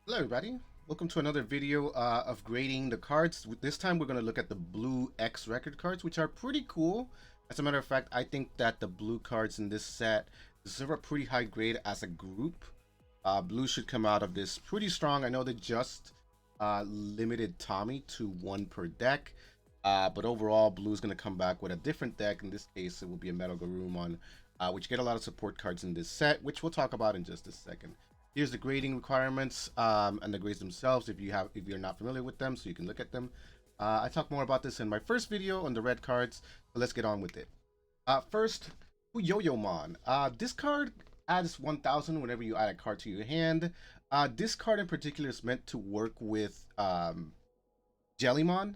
Hello everybody, welcome to another video of grading the cards. This time we're going to look at the blue X-Record cards, which are pretty cool. As a matter of fact, I think that the blue cards in this set deserve a pretty high grade as a group. Blue should come out of this pretty strong. I know they just limited Tommy to one per deck, but overall blue is going to come back with a different deck. In this case, it will be a Metal Garurumon, which get a lot of support cards in this set, which we'll talk about in just a second. Here's the grading requirements and the grades themselves if you're not familiar with them, so you can look at them. I talked more about this in my first video on the red cards, so let's get on with it. First, Yo-Yo-Mon. This card adds 1,000 whenever you add a card to your hand. This card in particular is meant to work with Jellymon,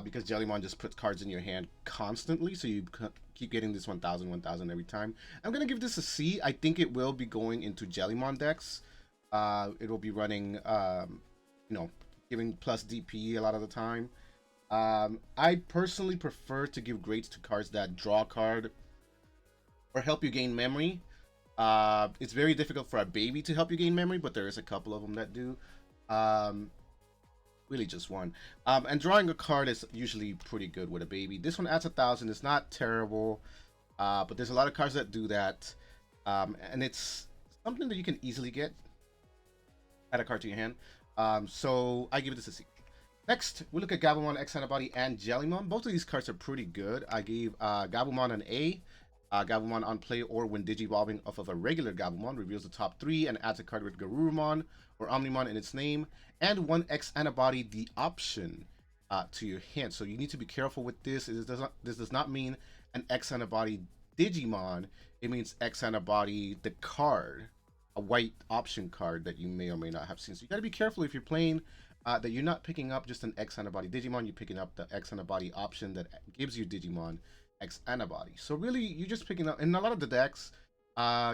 because Jellymon just puts cards in your hand constantly, so you keep getting this 1,000 every time. I'm gonna give this a C. I think it will be going into Jellymon decks. It will be running, giving plus DP a lot of the time. I personally prefer to give grades to cards that draw a card or help you gain memory. It's very difficult for a baby to help you gain memory, but there is a couple of them that do. Really just one. And drawing a card is usually pretty good with a baby. This one adds 1,000. It's not terrible, but there's a lot of cards that do that. And it's something that you can easily get. Add a card to your hand. So I give this a C. Next, we look at Gabumon, X-Antibody, and Jellymon. Both of these cards are pretty good. I gave Gabumon an A. Gabumon on play or when Digivolving off of a regular Gabumon reveals the top 3 and adds a card with Garurumon or Omnimon in its name, and one X-Antibody the option to your hand. So you need to be careful with this. This does not mean an X-Antibody Digimon. It means X-Antibody the card, a white option card that you may or may not have seen. So you got to be careful if you're playing that you're not picking up just an X-Antibody Digimon. You're picking up the X-Antibody option that gives you Digimon X-Antibody. So really, you're just picking up, in a lot of the decks,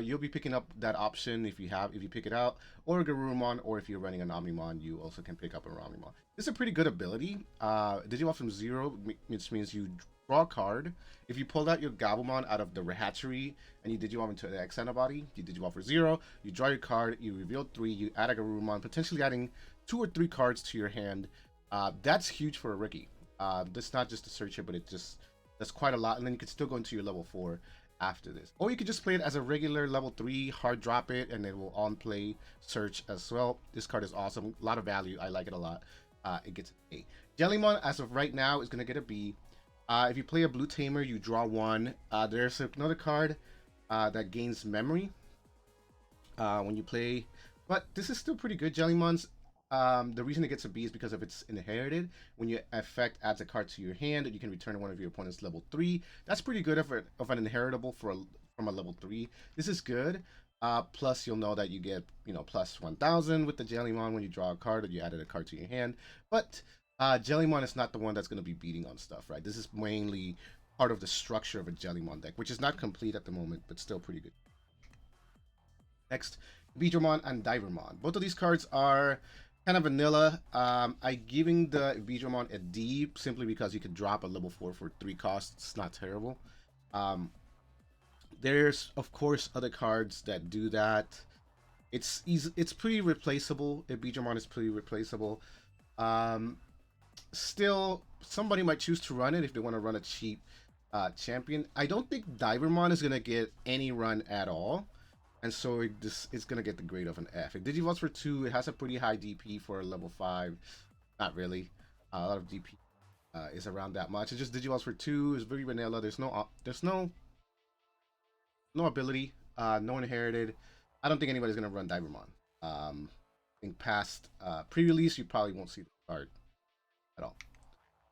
you'll be picking up that option if you pick it out, or a Garurumon, or if you're running an Omnimon, you also can pick up a Omnimon. This is a pretty good ability. Digivolve from 0, which means you draw a card. If you pulled out your Gabumon out of the hatchery and you Digivolve into the X-Antibody, you Digivolve for 0, you draw your card, you reveal 3, you add a Garurumon, potentially adding 2 or 3 cards to your hand. That's huge for a rookie. That's not just a searcher, but that's quite a lot, and then you can still go into your level 4 after this. Or you could just play it as a regular level 3, hard drop it, and it will on play search as well. This card is awesome, a lot of value, I like it a lot. It gets an A. Jellymon, as of right now, is going to get a B. If you play a blue tamer, you draw 1. There's another card that gains memory when you play, but this is still pretty good. Jellymon's the reason it gets a B is because of its inherited. When your effect adds a card to your hand, you can return one of your opponent's level 3. That's pretty good of an inheritable from a level 3. This is good. Plus, you'll know that you get plus 1,000 with the Jellymon when you draw a card or you added a card to your hand. But Jellymon is not the one that's going to be beating on stuff, right? This is mainly part of the structure of a Jellymon deck, which is not complete at the moment, but still pretty good. Next, Digimon and Divermon. Both of these cards are kind of vanilla. I giving the Digimon a D simply because you could drop a level 4 for 3 costs. It's not terrible. There's of course other cards that do that. It's easy. It's pretty replaceable. The Digimon is pretty replaceable. Still, somebody might choose to run it if they want to run a cheap champion. I don't think Divermon is gonna get any run at all. And so it's going to get the grade of an F. It Digivolves for 2. It has a pretty high DP for a level 5. Not really. A lot of DP is around that much. It just Digivolves for 2. It's very vanilla. There's no ability. No inherited. I don't think anybody's going to run Divermon. I think past pre-release, you probably won't see the card at all.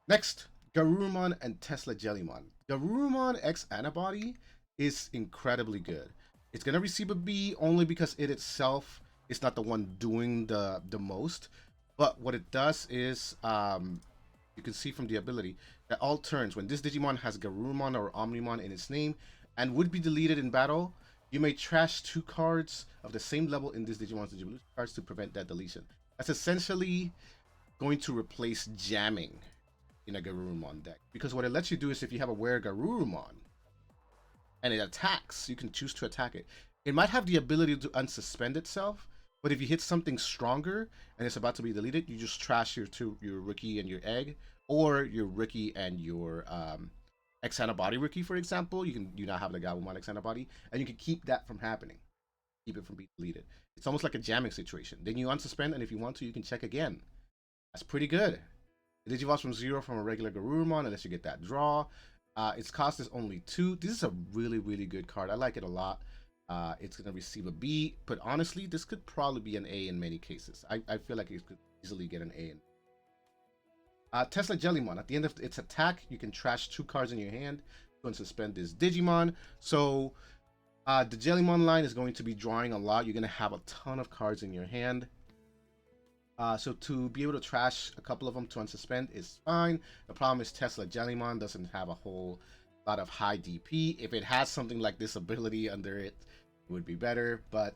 Next, Garurumon and Tesla Jellymon. Garurumon X-Antibody is incredibly good. It's going to receive a B only because it itself is not the one doing the most. But what it does is, you can see from the ability, that all turns, when this Digimon has Garurumon or Omnimon in its name and would be deleted in battle, you may trash 2 cards of the same level in this Digimon's Digivolution cards to prevent that deletion. That's essentially going to replace jamming in a Garurumon deck. Because what it lets you do is if you have a Were Garurumon, and it attacks, you can choose to attack it. It might have the ability to unsuspend itself, But if you hit something stronger and it's about to be deleted, you just trash your rookie and your egg, or your rookie and your x-antibody rookie, for example. You now have the Gabumon x-antibody, and you can keep that from happening, keep it from being deleted. It's almost like a jamming situation. Then you unsuspend, and if you want to, you can check again. That's pretty good. It digivolves from 0 from a regular Garurumon unless you get that draw. Its cost is only 2. This is a really, really good card. I like it a lot. It's going to receive a B, but honestly, this could probably be an A in many cases. I feel like it could easily get an A. Tesla Jellymon. At the end of its attack, you can trash 2 cards in your hand to unsuspend this Digimon. So the Jellymon line is going to be drawing a lot. You're going to have a ton of cards in your hand. So to be able to trash a couple of them to unsuspend is fine. The problem is Tesla Jellymon doesn't have a whole lot of high DP. If it has something like this ability under it, it would be better. But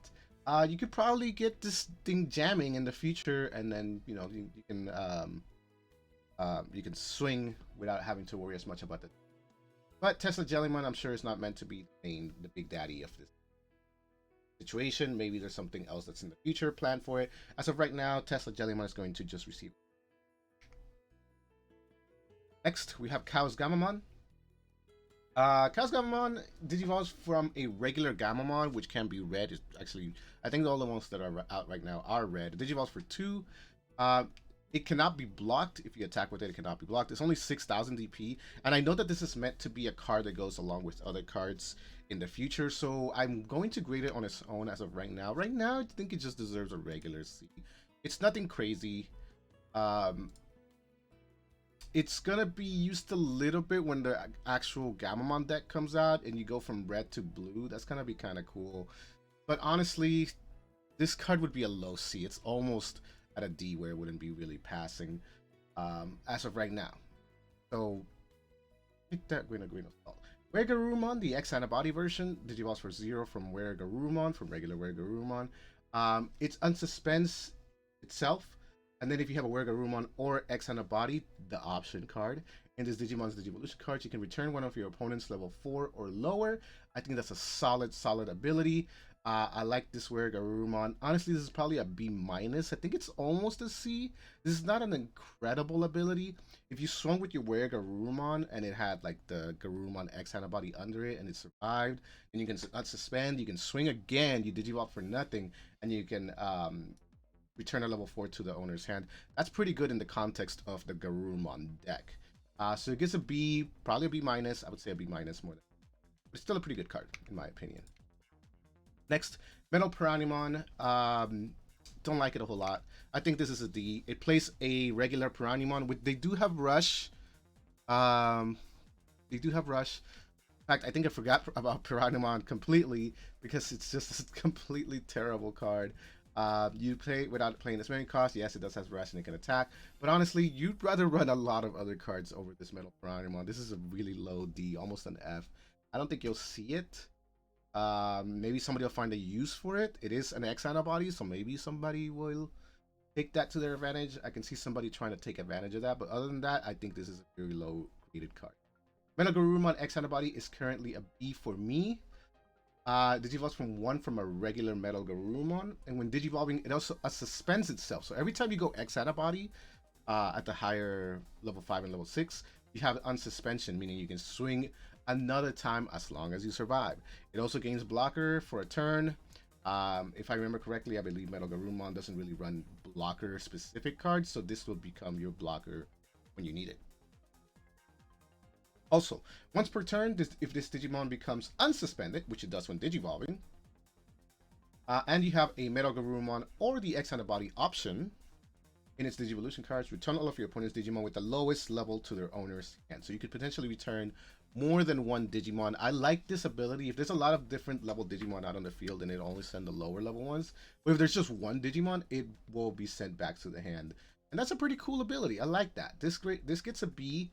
you could probably get this thing jamming in the future, and then you can swing without having to worry as much about it. But Tesla Jellymon, I'm sure, is not meant to be the big daddy of this situation. Maybe there's something else that's in the future planned for it. As of right now, Tesla Jellymon is going to just receive. Next, we have Chaos Gamamon. Chaos Gamamon digivolves from a regular Gamamon, which can be red. It's actually, I think all the ones that are out right now are red. It digivolves for 2. It cannot be blocked. If you attack with it, it cannot be blocked. It's only 6,000 DP. And I know that this is meant to be a card that goes along with other cards in the future, so I'm going to grade it on its own as of right now. Right now, I think it just deserves a regular C. It's nothing crazy. It's gonna be used a little bit when the actual Gamamon deck comes out and you go from red to blue. That's gonna be kind of cool. But honestly, this card would be a low C. It's almost at a D where it wouldn't be really passing as of right now. So, pick that green assault. Garurumon, the X-antibody version, digivolves for 0 from Garurumon, from regular Garurumon. It's unsuspends itself, and then if you have a Garurumon or X-antibody, the option card. In this Digimon's Digivolution cards, you can return one of your opponent's level 4 or lower. I think that's a solid ability. I like this Garurumon. Honestly, this is probably a B-. I think it's almost a C. This is not an incredible ability. If you swung with your Garurumon and it had like the Garurumon X antibody under it and it survived, and you can unsuspend, you can swing again, you digivolve for nothing, and you can return a level 4 to the owner's hand. That's pretty good in the context of the Garurumon deck. So it gets a B, probably a B-. I would say a B- more than. But it's still a pretty good card, in my opinion. Next, Metal Piranimon. Don't like it a whole lot. I think this is a D. It plays a regular Piranimon. They do have Rush. They do have Rush. In fact, I think I forgot about Piranimon completely because it's just a completely terrible card. You play without playing this many costs. Yes, it does have Rush and it can attack. But honestly, you'd rather run a lot of other cards over this Metal Piranimon. This is a really low D, almost an F. I don't think you'll see it. Maybe somebody will find a use for it. It is an X antibody, so maybe somebody will take that to their advantage. I can see somebody trying to take advantage of that, but other than that, I think this is a very low graded card. Metal Garurumon X antibody is currently a B for me. Digivolves from 1 from a regular Metal Garurumon, and when digivolving, it also suspends itself. So every time you go X antibody at the higher level 5 and level 6, you have unsuspension, meaning you can swing another time as long as you survive. It also gains blocker for a turn. If I remember correctly, I believe Metal Garurumon doesn't really run blocker specific cards, so this will become your blocker when you need it. Also, once per turn, if this Digimon becomes unsuspended, which it does when digivolving, and you have a Metal Garurumon or the X-antibody option in its Digivolution cards, return all of your opponent's Digimon with the lowest level to their owner's hand. So you could potentially return more than 1 Digimon. I like this ability. If there's a lot of different level Digimon out on the field, and it only send the lower level ones. But if there's just 1 Digimon, it will be sent back to the hand. And that's a pretty cool ability. I like that. This gets a B.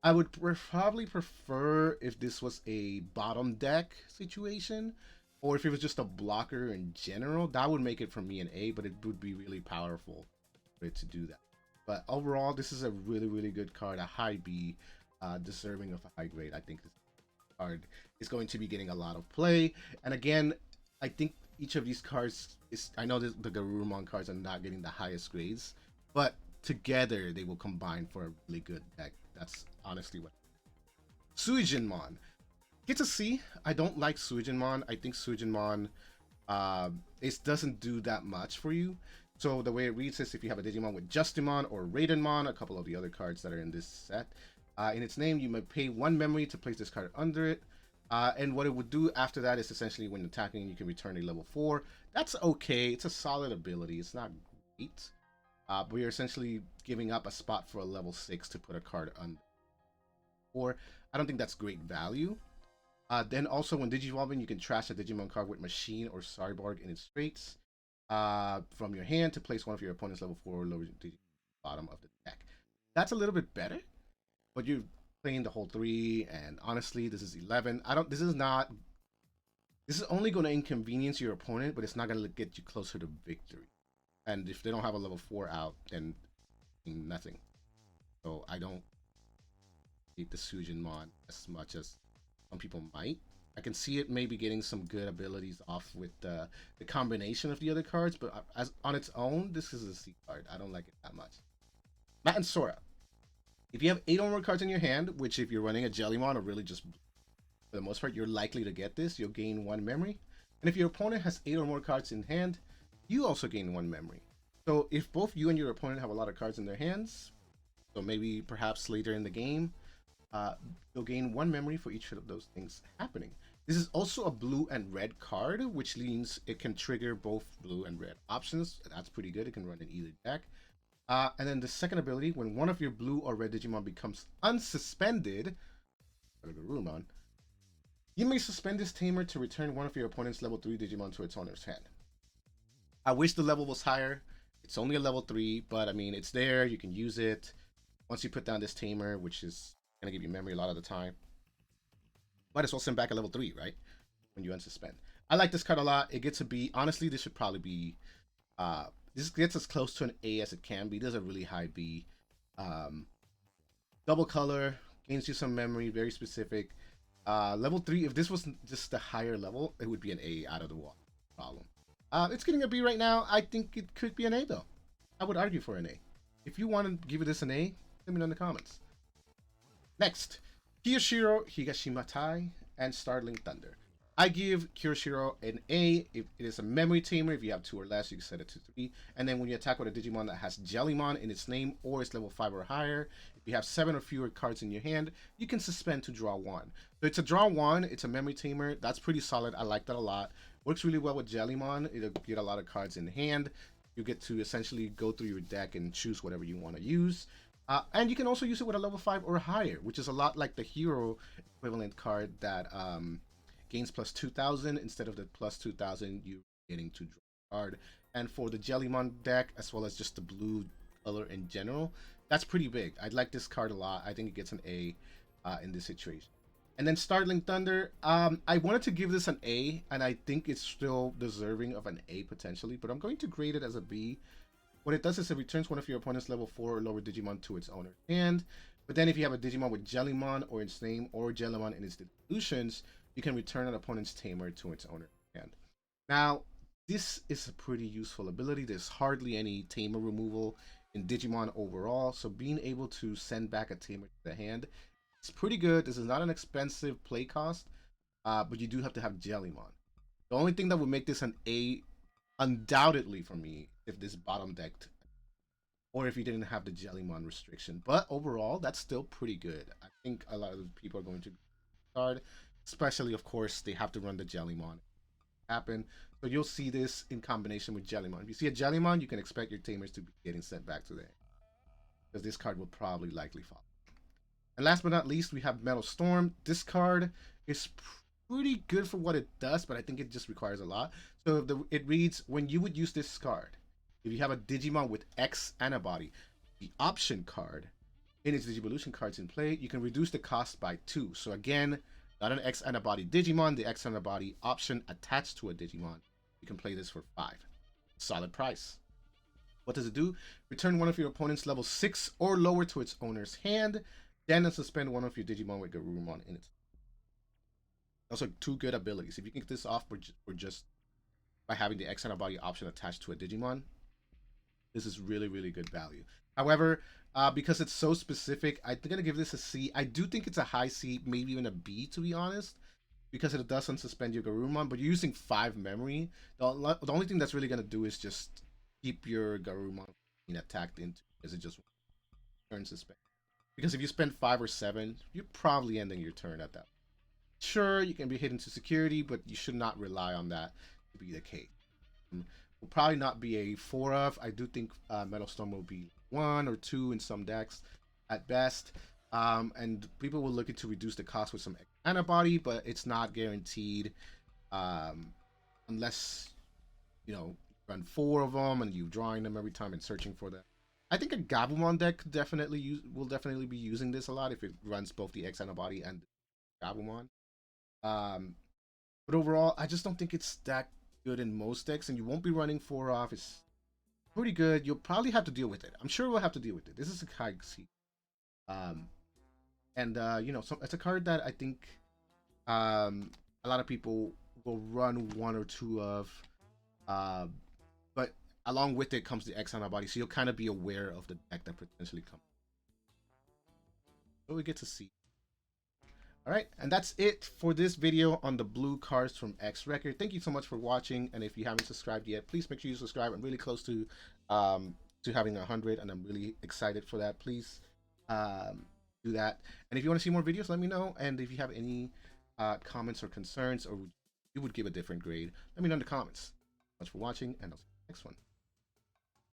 I would probably prefer if this was a bottom deck situation, or if it was just a blocker in general. That would make it for me an A, but it would be really powerful for it to do that. But overall, this is a really, really good card, a high B, deserving of a high grade. I think this card is going to be getting a lot of play. And again, I think each of these cards is, I know the Garurumon cards are not getting the highest grades, but together they will combine for a really good deck. That's honestly what. Suijinmon. Gets a C. I don't like Suijinmon. I think Suijinmon it doesn't do that much for you. So the way it reads is if you have a Digimon with Justimon or Raidenmon, a couple of the other cards that are in this set, in its name, you may pay 1 memory to place this card under it. And what it would do after that is essentially when attacking, you can return a level 4. That's okay. It's a solid ability. It's not great. But you're essentially giving up a spot for a level 6 to put a card under. Or I don't think that's great value. Then also when Digivolving, you can trash a Digimon card with Machine or Cyborg in its traits from your hand to place one of your opponent's level 4 or lower Digimon bottom of the deck. That's a little bit better, but you're playing the whole 3, and honestly, this is 11. This is only going to inconvenience your opponent, but it's not going to get you closer to victory. And if they don't have a level 4 out, then nothing. So I don't hate the Suijinmon as much as some people might. I can see it maybe getting some good abilities off with the combination of the other cards, but as on its own, this is a C card. I don't like it that much. Matt and Sora. If you have 8 or more cards in your hand, which if you're running a Jellymon or really just for the most part, you're likely to get this, you'll gain 1 memory. And if your opponent has 8 or more cards in hand, you also gain 1 memory. So if both you and your opponent have a lot of cards in their hands, so maybe perhaps later in the game, you'll gain 1 memory for each of those things happening. This is also a blue and red card, which means it can trigger both blue and red options. That's pretty good. It can run in either deck. And then the second ability, when one of your blue or red Digimon becomes unsuspended, you may suspend this tamer to return one of your opponent's level 3 Digimon to its owner's hand. I wish the level was higher. It's only a level 3, but I mean, it's there. You can use it. Once you put down this tamer, which is going to give you memory a lot of the time, might as well send back a level 3, right? When you unsuspend. I like this card a lot. It gets a B. Honestly, this should probably be... this gets as close to an A as it can be. There's a really high B. Double color. Gains you some memory. Very specific. Level 3, if this was just a higher level, it would be an A out of the wall. Problem. It's getting a B right now. I think it could be an A, though. I would argue for an A. If you want to give this an A, let me know in the comments. Next, Kiyoshiro Higashimatai and Starling Thunder. I give Kiyoshiro an A if it is a memory tamer. If you have 2 or less, you can set it to 3. And then when you attack with a Digimon that has Jellymon in its name or is level 5 or higher, if you have 7 or fewer cards in your hand, you can suspend to draw 1. So it's a draw 1. It's a memory tamer. That's pretty solid. I like that a lot. Works really well with Jellymon. It'll get a lot of cards in hand. You get to essentially go through your deck and choose whatever you want to use. And you can also use it with a level 5 or higher, which is a lot like the hero equivalent card that gains plus 2,000 instead of the plus 2,000 you're getting to draw a card. And for the Jellymon deck, as well as just the blue color in general, that's pretty big. I like this card a lot. I think it gets an A in this situation. And then Starling Thunder, I wanted to give this an A, and I think it's still deserving of an A potentially, but I'm going to grade it as a B. What it does is it returns one of your opponent's level 4 or lower Digimon to its owner's hand. But then if you have a Digimon with Jellymon or its name or Jellymon in its evolutions, you can return an opponent's tamer to its owner's hand. Now, this is a pretty useful ability. There's hardly any tamer removal in Digimon overall, so being able to send back a tamer to the hand is pretty good. This is not an expensive play cost, but you do have to have Jellymon. The only thing that would make this an A, undoubtedly for me, if this bottom decked or if you didn't have the Jellymon restriction. But overall, that's still pretty good. I think a lot of people are going to card, especially, of course, they have to run the Jellymon happen. So you'll see this in combination with Jellymon. If you see a Jellymon, you can expect your tamers to be getting sent back to there, because this card will probably likely fall. And last but not least, we have Metal Storm. This card is pretty good for what it does, but I think it just requires a lot. So it reads, when you would use this card, if you have a Digimon with x-antibody, the option card in its Digivolution cards in play, you can reduce the cost by 2. So again, not an x-antibody Digimon, the x-antibody option attached to a Digimon. You can play this for 5. Solid price. What does it do? Return one of your opponent's level 6 or lower to its owner's hand, then suspend one of your Digimon with Garurumon in it. Also, 2 good abilities. If you can get this off for just by having the x-antibody option attached to a Digimon. This is really, really good value. However, because it's so specific, I'm gonna give this a C. I do think it's a high C, maybe even a B, to be honest, because it does unsuspend your Garurumon, but you're using 5 memory. The only thing that's really gonna do is just keep your Garurumon being attacked into, is it just turn suspend? Because if you spend 5 or 7, you're probably ending your turn at that. Sure, you can be hit into security, but you should not rely on that to be the case. Will probably not be a 4 of. I do think Metal Storm will be 1 or 2 in some decks at best. And people will look to reduce the cost with some antibody, but it's not guaranteed unless, you know, run 4 of them and you're drawing them every time and searching for them. I think a Gabumon deck will definitely be using this a lot if it runs both the X antibody and the Gabumon. But overall, I just don't think it's that good in most decks, and you won't be running 4 off. It's pretty good. You'll probably have to deal with it. I'm sure we'll have to deal with it. This is a high C. You know, it's a card that I think a lot of people will run 1 or 2 of. But along with it comes the X antibody, so you'll kind of be aware of the deck that potentially comes. So we get to see. All right, and that's it for this video on the blue cards from Xrecord. Thank you so much for watching, and if you haven't subscribed yet, please make sure you subscribe. I'm really close to having 100, and I'm really excited for that. Please do that. And if you want to see more videos, let me know. And if you have any comments or concerns, or you would give a different grade, let me know in the comments. Thanks for watching, and I'll see you next one.